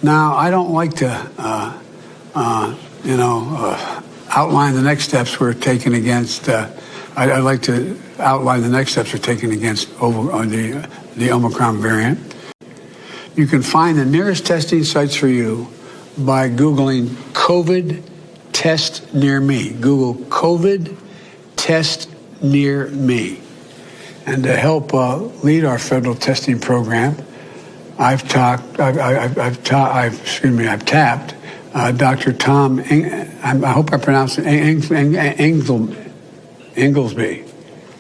Now, I don't like to, outline the next steps we're taking against. I'd like to outline the next steps we're taking against the Omicron variant. You can find the nearest testing sites for you by Googling COVID test near me. Google COVID test near me. And to help lead our federal testing program, I've tapped Dr. Tom, I hope I pronounced it, Inglesby.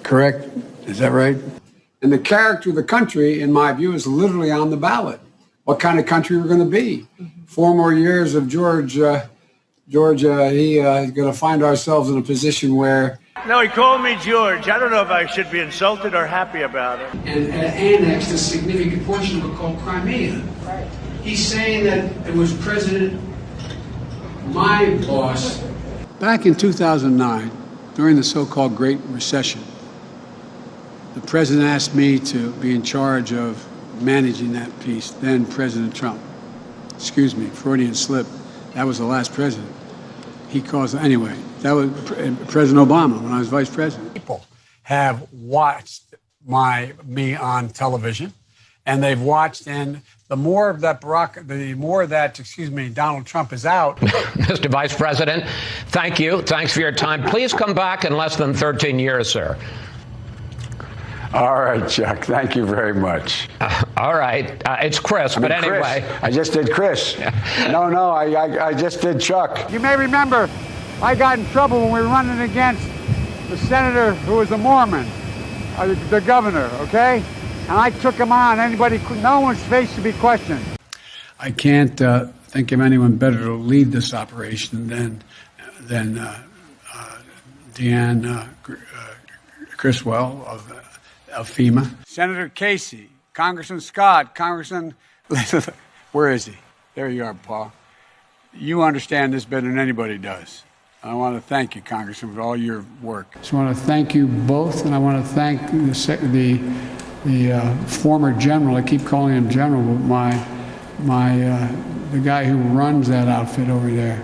Correct? Is that right? And the character of the country, in my view, is literally on the ballot. What kind of country we're going to be? 4 more years of George, he's going to find ourselves in a position where... No, he called me George. I don't know if I should be insulted or happy about it. And annexed a significant portion of it called Crimea. Right. He's saying that it was my boss. Back in 2009, during the so-called Great Recession, the president asked me to be in charge of managing that piece. Then President Trump. Excuse me, Freudian slip. That was the last president. He caused, anyway, that was President Obama when I was vice president. People have watched me on television, and they've watched, and the more that Donald Trump is out. Mr. Vice President, thank you. Thanks for your time. Please come back in less than 13 years, sir. All right, Chuck. Thank you very much. All right. It's Chris, but anyway. Chris. I just did Chris. No, I just did Chuck. You may remember I got in trouble when we were running against the senator who was a Mormon, the governor, okay? And I took him on. No one's face should be questioned. I can't think of anyone better to lead this operation than Deanne Criswell of FEMA. Senator Casey, Congressman Scott, Congressman... Where is he? There you are, Paul. You understand this better than anybody does. I want to thank you, Congressman, for all your work. I just want to thank you both, and I want to thank the former general. I keep calling him general, but the guy who runs that outfit over there.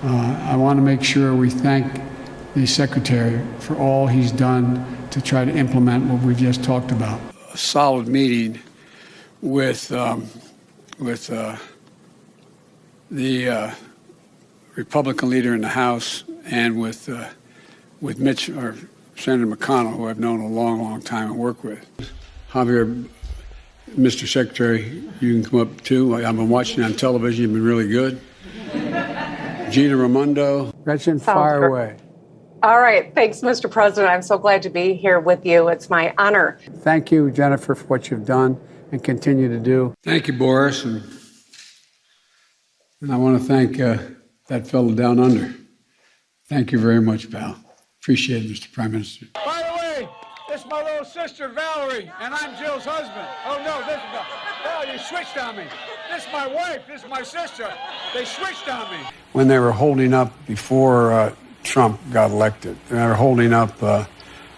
I want to make sure we thank the secretary for all he's done to try to implement what we've just talked about. A solid meeting with the Republican leader in the House and with Mitch or Senator McConnell, who I've known a long, long time and work with. Javier, Mr. Secretary, you can come up too. I've been watching you on television. You've been really good. Gina Raimondo. Gretchen, fire away. All right. Thanks, Mr. President. I'm so glad to be here with you. It's my honor. Thank you, Jennifer, for what you've done and continue to do. Thank you, Boris. And I want to thank that fellow down under. Thank you very much, pal. Appreciate it, Mr. Prime Minister. By the way, this is my little sister, Valerie, and I'm Jill's husband. Oh, no, you switched on me. This is my wife. This is my sister. They switched on me. When they were holding up before Trump got elected, they were holding up the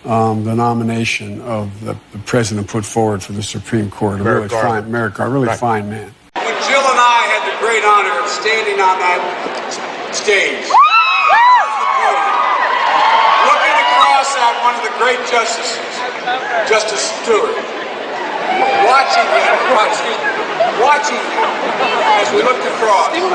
nomination of the president put forward for the Supreme Court. Merrick Garland, really fine man. When Jill and I had the great honor of standing on that stage, looking across at one of the great justices, Justice Stewart, watching him as we looked across.